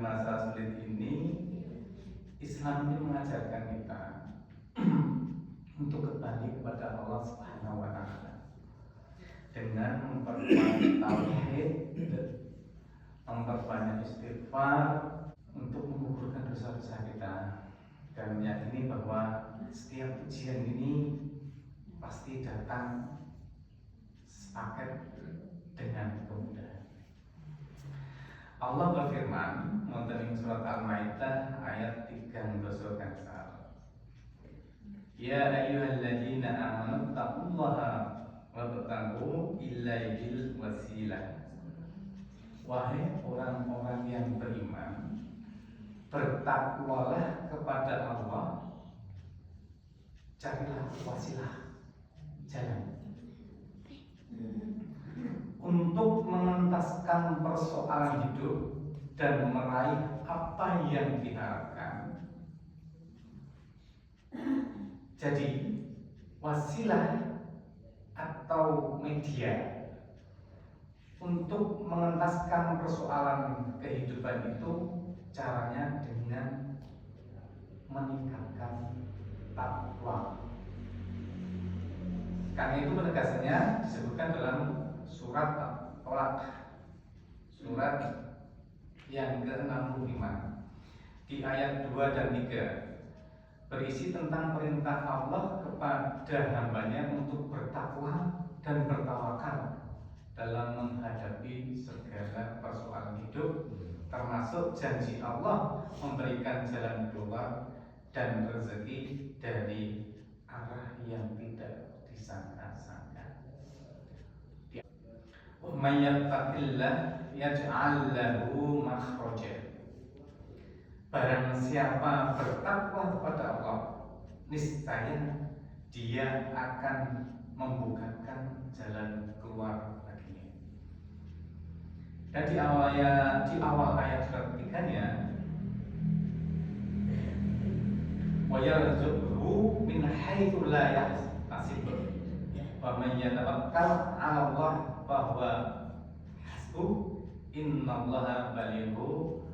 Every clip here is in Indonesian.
masa sulit ini, Islam ini mengajarkan kita untuk kembali kepada Allah Subhanahu wa Ta'ala dengan memperkuat tauhid, memperbanyak istighfar untuk mengukurkan dosa-dosa kita, dan meyakini bahwa setiap ujian ini pasti datang sepaket dengan kemudahan. Allah berfirman wonten ing surat Al-Maidah ayat 3 dosa kansar. Ya ayyuhalladzina amanu taqullaha wabtaghu ilaihil wasilah. Wahai orang-orang yang beriman, bertakwalah kepada Allah, carilah wasilah, jalan untuk mengentaskan persoalan hidup dan meraih apa yang diharapkan. Jadi wasilah atau media untuk mengentaskan persoalan kehidupan itu caranya dengan meningkatkan takwa. Karena itu penegasannya disebutkan dalam surat At-Tolak, surat yang ke-65 di ayat 2 dan 3, berisi tentang perintah Allah kepada hambanya untuk bertakwa dan bertawakal dalam menghadapi segala persoalan hidup, termasuk janji Allah memberikan jalan keluar dan rezeki dari arah yang tidak disangka-sangka. Wa may yattaqillah yaj'al lahu makhraja. Barang siapa bertakwa kepada Allah, niscaya dia akan membukakan jalan keluar baginya. Dan di awal ayat surat ketiganya, wa yarzuqhu min haitsu la yahtasib wa man yatawakkal 'ala Allah fa huwa hasbuh innallaha balighu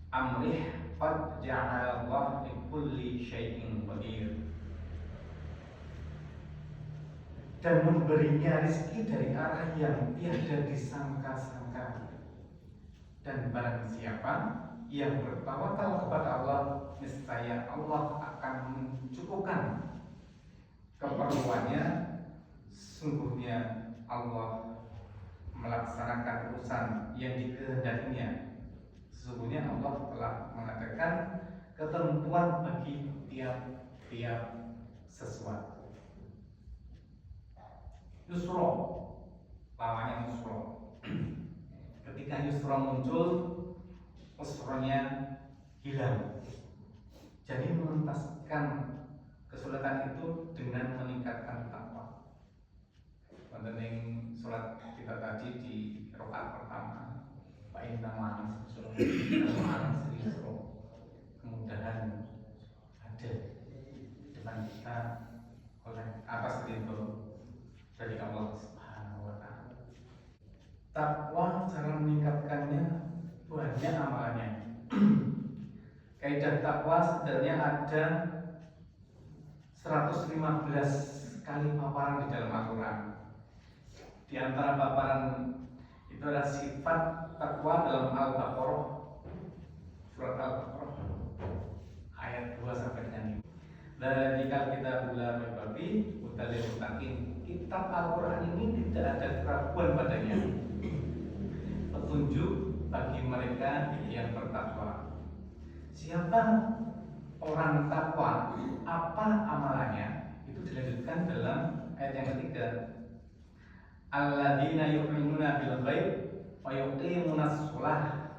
amrih qad ja'ala Allah li kulli syai'in qadir. Dan memberinya rezeki dari arah yang tiada disangka-sangka. Dan barang siapa yang bertawakal kepada Allah, niscaya Allah akan mencukupkan keperluannya. Sungguhnya Allah melaksanakan urusan yang dikehendakinya. Sesungguhnya Allah telah mengadakan ketentuan bagi tiap-tiap sesuatu. Yusro, lawannya musro. Ketika yusro muncul, usronya hilang. Jadi mengentaskan kesulitan itu dengan meningkatkan takwa. Wonten ing salat kita tadi di rakaat pertama, Pak Inna Manis Yusro, kemudahan ada depan kita oleh atas ridho dari Allah Subhanahu wa Ta'ala. Takwa cara meningkatkannya banyak amalannya. Kaidah takwa sebenarnya ada 115 kali paparan di dalam Al-Quran. Di antara paparan itu adalah sifat takwa dalam Al-Baqarah, surat Al-Baqarah ayat 2 sampai dengan 5. Dan jika kita bulan berbabi utalil mutakin, kitab Al-Quran ini tidak ada keraguan padanya, petunjuk bagi mereka yang bertakwa. Siapa orang takwa, apa amalannya, itu dilanjutkan dalam ayat yang ketiga. Alladzina yu'minuna bil ghaib wa yuqimunas shalah,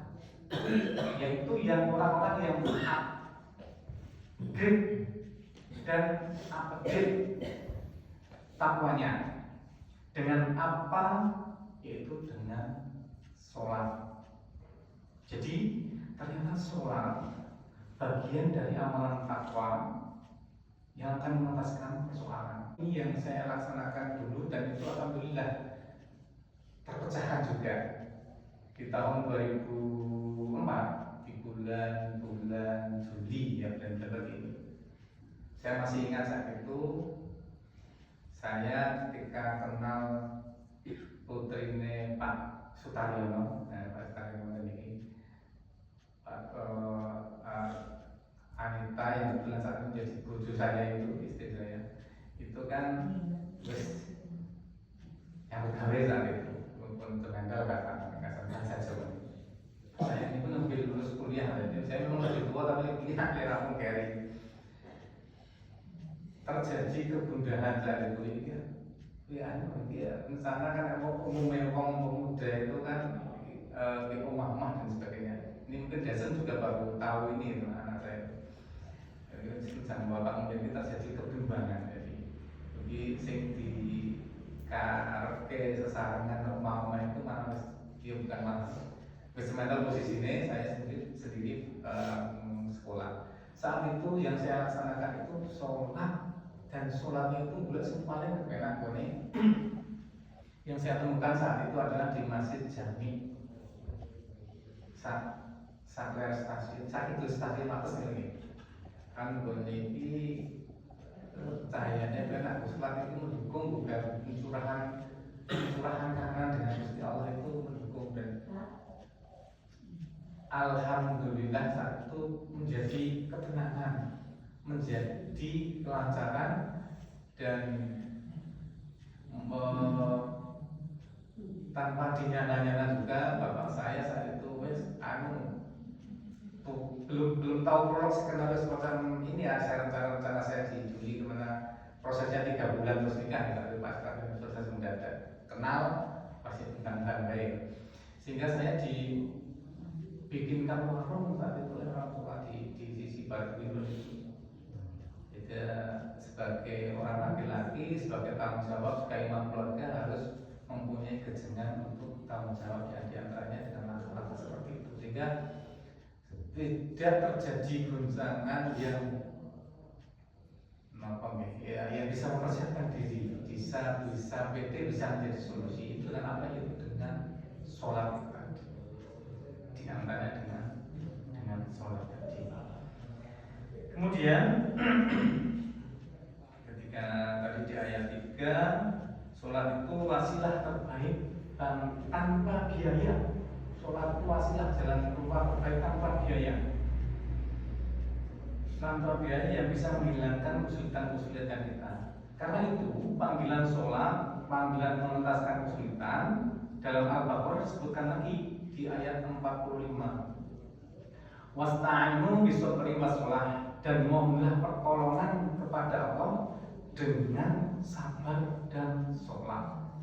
yaitu yang orang-orang yang grip dan upgrade takwanya dengan apa? Yaitu dengan sholat. Jadi ternyata sholat bagian dari amalan takwa yang akan mengentaskan persoalan. Ini yang saya laksanakan dulu, dan itu alhamdulillah terpecahkan juga di tahun 2004 di Saya masih ingat saat itu saya ketika kenal putrine Pak Sutaryono, Pak Sutaryono ini, Pak Anita yang kebetulan saat itu menjadi bojo saya, itu istri saya, itu kan wis yang pegawai saat itu, walaupun terkenal bahasa Jawa. Saya ini pun hampir lulus kuliah, jadi saya memang lebih tua tapi kuliah leramu keri. Terjadi kegundahan saat itu ya, misalnya kan umumnya kaum pemuda itu kan di omah-omah dan sebagainya. Ini mungkin Jason juga baru tahu ini anak saya. Jadi sama bapak mungkin kita terjadi kebimbangan. Jadi sing di karke sesarengan omah-omah itu mana dia bukan mana. Sementara posisinya saya sendiri sekolah. Saat itu yang saya laksanakan itu sholat, dan sholatnya itu bulan paling kepenak nih. Yang saya temukan saat itu adalah di Masjid Jami. Saat stasiun, saat itu stasiun atas ini. Kan ini cahayanya benar, sholat itu mendukung, bukan pencurahan kanan dengan Gusti Allah itu mendukung, dan alhamdulillah saat itu menjadi ketenangan, menjadi kelancaran, dan tanpa dinyana-nyana juga bapak saya saat itu belum tahu prolog skenario semacam ini ya. Saya rencana saya di Juli kemana, prosesnya 3 bulan terus nikah, tapi pas proses mendadak kenal pasti tentang baik, sehingga saya dibikinkan warung saat itu oleh orang tua di sisi barat itu. Jadi sebagai orang laki-laki, sebagai tanggung jawab sebagai imam keluarga harus mempunyai kejengan untuk tanggung jawab, yang diantaranya dengan langkah-langkah seperti itu, sehingga tidak terjadi goncangan yang yang bisa mempersiapkan diri, bisa PT bisa menjadi solusi itu, dan apa itu dengan sholat itu tadi, diantaranya dengan sholat tadi. Kemudian ketika tadi di ayat 3, sholat itu wasilah terbaik tanpa biaya. Sholat itu wasilah jalan keluar terbaik tanpa biaya. Tanpa biaya yang bisa menghilangkan kesulitan-kesulitan kita. Karena itu panggilan sholat, panggilan mengentaskan kesulitan dalam Al-Baqarah disebutkan lagi di ayat 45. Wasta'inu bisabri wassalah, dan mohonlah pertolongan kepada Allah dengan sabar dan sholat.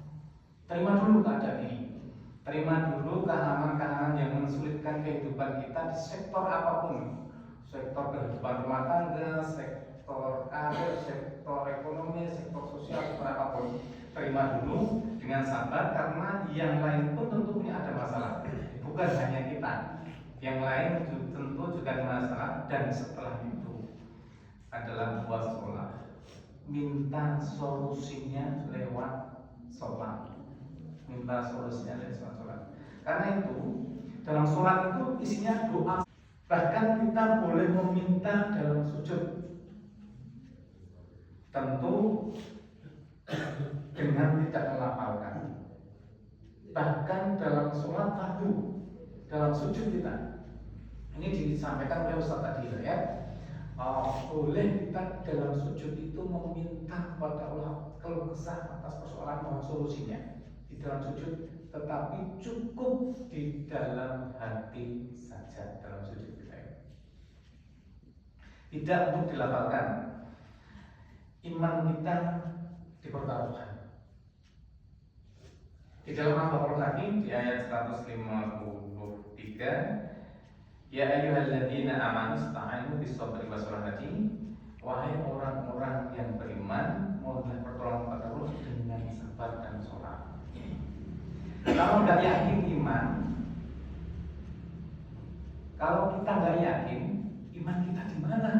Terima dulu keadaan ini. Terima dulu kehalangan-kehalangan yang mensulitkan kehidupan kita di sektor apapun. Sektor kehidupan rumah tangga, sektor karir, sektor ekonomi, sektor sosial, sektor apapun. Terima dulu dengan sabar, karena yang lain pun tentu punya ada masalah. Bukan hanya kita, yang lain tentu juga ada masalah. Dan setelah itu adalah buat sholat, minta solusinya lewat sholat, minta solusinya lewat sholat. Karena itu dalam sholat itu isinya doa. Bahkan kita boleh meminta dalam sujud, tentu dengan tidak melafalkan. Bahkan dalam sholat fardu, dalam sujud kita, ini disampaikan oleh Ustaz tadi ya, boleh kita dalam sujud itu meminta kepada Allah keluh kesah atas persoalan mohon solusinya di dalam sujud, tetapi cukup di dalam hati saja dalam sujud kita ya. Tidak untuk dilafalkan. Iman kita dipertaruhkan. Di dalam Al-Baqarah lagi di ayat 153, ya ayyuhalladzina amanu ista'inu bis-sabri was-salah, wahai orang-orang yang beriman, mohonlah pertolongan kepada Allah dengan sabar dan sholat. Kalau nggak yakin iman, kalau kita nggak yakin iman kita di mana?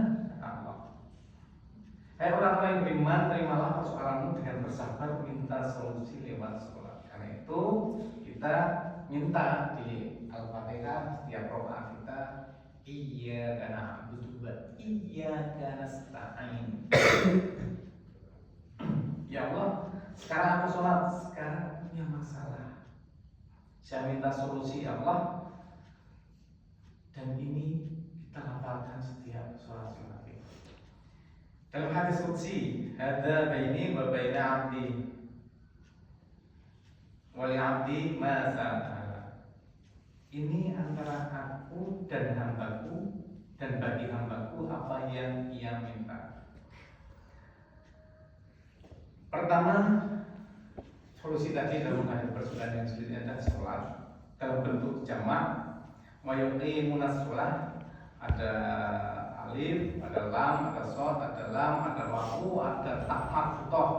Hai orang-orang yang beriman, terimalah persoalanmu dengan bersabar, minta solusi lewat sholat. Karena itu kita minta di Al-Fatihah setiap rakaat kita, iyyaka na'budu wa iyyaka nasta'in. Ya Allah, sekarang aku sholat, sekarang aku punya masalah, saya minta solusi ya Allah. Dan ini kita lafalkan setiap sholat kita. Dalam hadis qudsi, hadza baini wa baina 'abdi wa li 'abdi ma sa'ala. Ini antara aku dan hambaku, dan bagi hambaku apa yang ia minta. Pertama, solusi tadi dalam menghadapi persoalan yang sulit adalah sholat dalam bentuk jamak. Wa yuqimunas sholat, ada alif, ada lam, ada shad, ada lam, ada wawu, ada ta maftuh.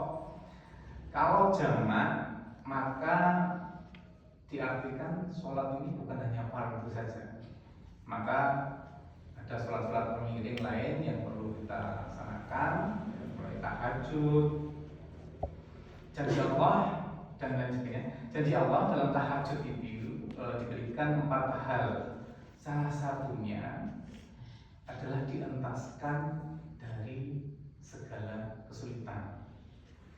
Kalau jamak maka diartikan sholat ini bukan hanya fardu saja. Maka ada sholat-sholat pengiring lain yang perlu kita laksanakan, mulai tahajud, janji Allah dan lain sebagainya. Janji Allah dalam tahajud itu diberikan 4 hal. Salah satunya adalah dientaskan dari segala kesulitan.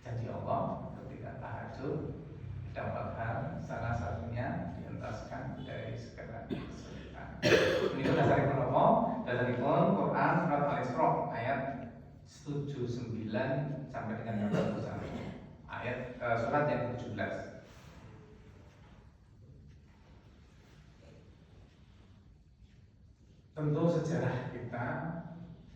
Janji Allah ketika tahajud ada 4 hal, salah satunya dientaskan dari segala kesulitan. Ini dasaripun apa? Dasaripun Quran surat Al-Isra ayat 79 sampai dengan 81. Ayat surat yang 17. Tentu sejarah kita,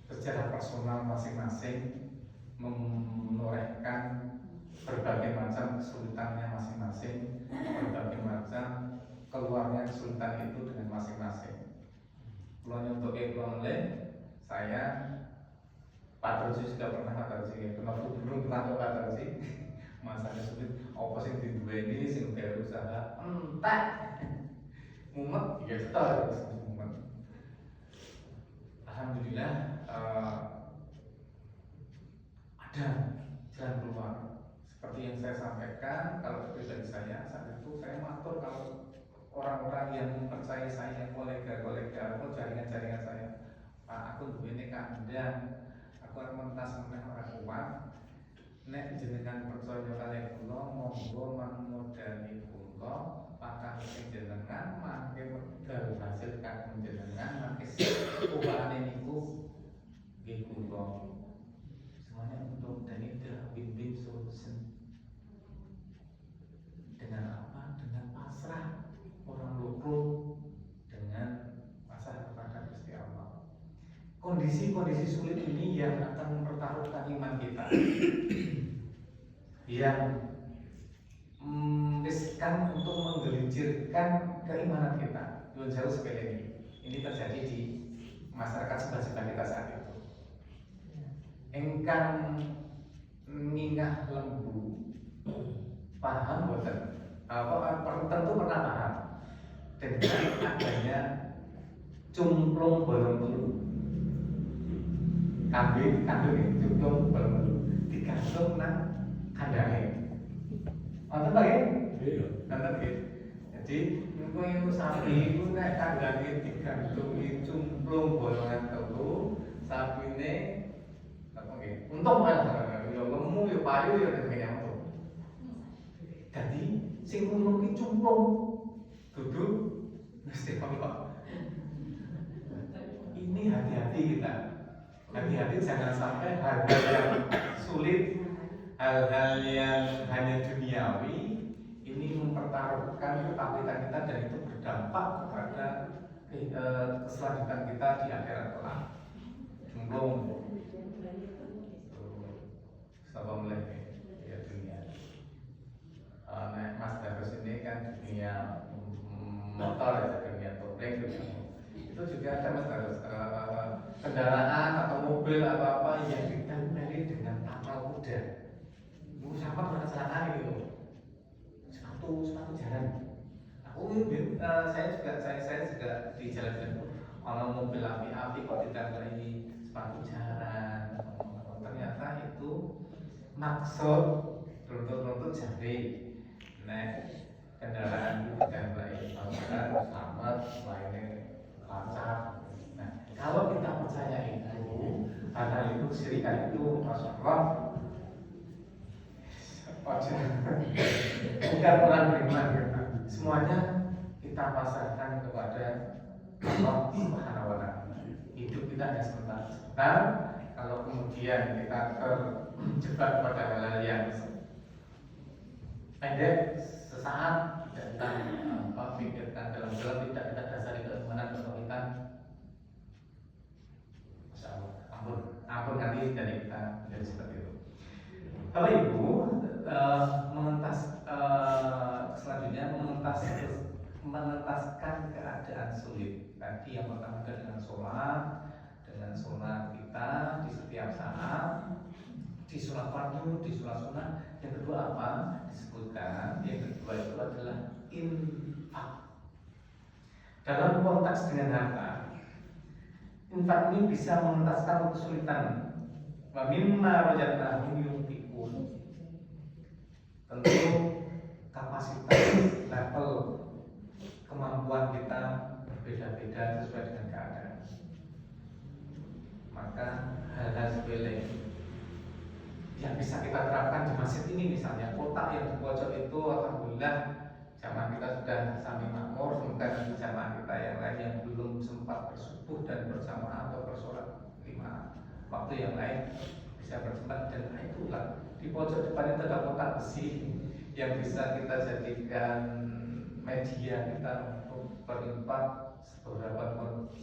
sejarah personal masing-masing menorehkan berbagai macam kesulitannya masing-masing, berbagai macam keluarnya kesulitan itu dengan masing-masing. Kalau untuk saya Pak Terji sudah pernah Pak Terji, kenapa belum pernah ke Pak Terji? Masanya sulit, apa sih di dua ini sing berusaha entek mumet ya setor mumet. Alhamdulillah ada jalan keluar. Seperti yang saya sampaikan, kalau pribadi saya saat itu saya matur kalau orang-orang yang mempercayai saya, kolega-kolega atau jaringan-jaringan saya, Pak aku begini kandang, aku akan mentas meneh orang kuat. Nek jenengan percaya kali kula, monggo mangodani kula, pakang jenengan mangke medal hasil kagem jenengan mangke upane niku nggih kula. Semuanya untuk dan itu win-win solution. Dengan apa? Dengan pasrah orang lukul, dengan pasrah kepada Gusti Allah. Kondisi-kondisi sulit ini yang akan mempertaruhkan iman kita, yang riskan untuk menggelincirkan keimanan kita. Belum jauh sepele ini. Ini terjadi di masyarakat sebelah kita saat itu. Engkang mingah lembu, paham boten? Tentu pernah paham dengan adanya cumplung bolong telu. Kambing cumplung bolong telu digantung nang kandange. Wonten ta nggih? Iya. Wonten nggih. Jadi niku yang sapi iku nek kandange digantungi cumplung bolongan telu, sapine apa nggih? Untung kan yo lemu yo payu yo dene untung. Dadi sing untung ki cumplung dudu mesti apa? Ini hati-hati kita. Hati-hati jangan sampai hal-hal yang sulit, hal-hal yang hanya duniawi ini mempertaruhkan ketakwaan kita dan itu berdampak kepada keselanjutan kita di akhirat kelak. Belum sama mulai ya dunia. Nah, Mas Darus ini kan dunia motor ya, dunia topeng itu juga ada Mas Darus kendaraan atau mobil atau apa yang ditempeli dengan tapal kuda. Itu sama perasaan gitu. Sepatu jalan. Saya juga di jalan kalau mobil api-api kok ditempeli sepatu jalan. Ternyata itu maksud runtut jari. Nah, kendaraan itu ditempeli sama lainnya lancar. Nah, kalau kita percaya itu, pendidikan itu Masya Allah bukan orang beriman gitu. Semuanya kita pasarkan kepada Allah Subhanahu wa Ta'ala. Hidup kita hanya sebentar. Kalau kemudian kita terjebak pada hal-hal yang pendek sesaat, tidak kita pikirkan dalam-dalam, tidak kita dasari keimanan ketauhidan, Masya Allah, ampun nanti dari kita menjadi seperti itu. Bapak Ibu, selanjutnya mengentaskan keadaan sulit. Tadi yang pertama dengan sholat kita di setiap saat, di sholat fardu, di sholat sunnah. Yang kedua apa? Disebutkan. Yang kedua itu adalah infak. Dalam konteks dengan harta, infak ini bisa mengentaskan kesulitan. Wa mimma rajatnahum yunfiqun. Tentu kapasitas level kemampuan kita berbeda-beda sesuai dengan keadaan. Maka hal-hal sepele yang bisa kita terapkan di masjid ini, misalnya kotak yang di pojok itu, alhamdulillah jamaah kita sudah sambil makmur. Semoga nanti jamaah kita yang lain yang belum sempat bersubuh dan berjamaah atau bersolat 5 waktu yang lain bisa bersempat. Dan itulah di pojok depan itu ada kotak besi yang bisa kita jadikan media kita untuk berinfak seberapapun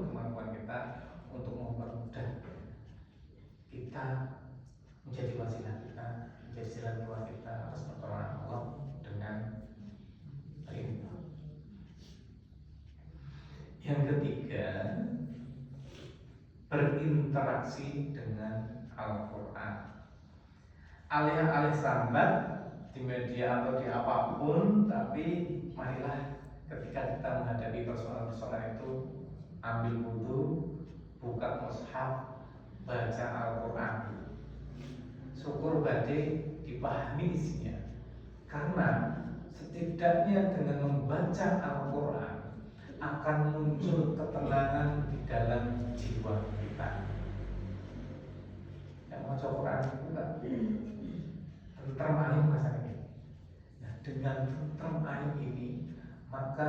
kemampuan kita untuk mempermudah kita menjadi wasilah kita, menjadi silaturahmi kita atas pertolongan Allah dengan berinfak. Yang ketiga, berinteraksi dengan Al-Quran. Alih-alih sambat di media atau di apapun, tapi marilah ketika kita menghadapi persoalan-persoalan itu, ambil wudhu, buka mushaf, baca Al-Quran. Syukur badai dipahami isinya. Karena setidaknya dengan membaca Al-Quran akan muncul ketenangan di dalam jiwa kita. Yang mau Al-Quran itu kan tentrem ayam rasanya. Nah, dengan tentrem ayam ini, maka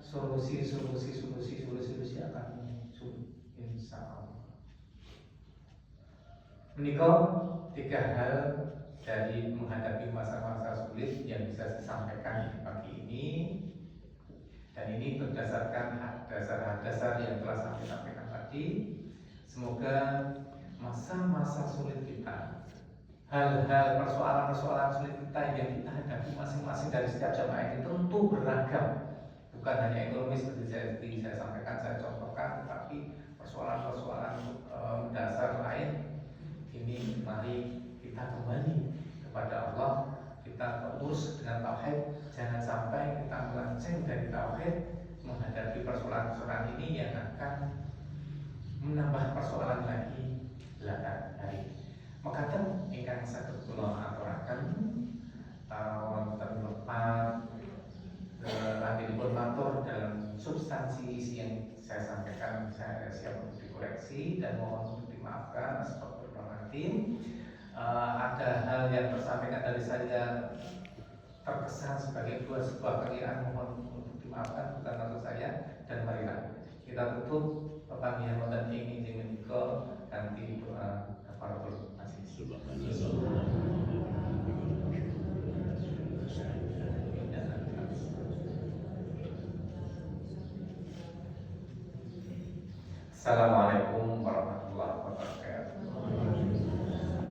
solusi akan muncul, insya Allah. Menikah 3 hal dari menghadapi masa-masa sulit yang bisa disampaikan di pagi ini, dan ini berdasarkan dasar-dasar yang telah saya sampaikan tadi. Semoga masa-masa sulit kita, hal-hal persoalan-persoalan sulit kita yang kita hadapi masing-masing dari setiap jamaah ini tentu beragam, bukan hanya ekonomi seperti saya sampaikan, saya contohkan, tetapi persoalan-persoalan dasar lain ini mari kita kembali kepada Allah, kita urus dengan tauhid. Jangan sampai kita melenceng dari tauhid menghadapi persoalan-persoalan ini yang akan menambah persoalan lagi belakangan hari. Maka ingkang saged kula aturaken wonten lepat lanjutipun matur dalam substansi isi yang saya sampaikan, saya siap untuk dikoreksi dan mohon untuk dimaafkan. Astagfirullahaladzim. Ada hal yang tersampaikan dari saya terkesan sebagai sebuah perkiraan, mohon untuk dimaafkan, bukan maksud saya. Dan marilah kita tutup pepanggihan dan ingin menika kanthi doa kafaratul majlis. Assalamualaikum warahmatullahi wabarakatuh.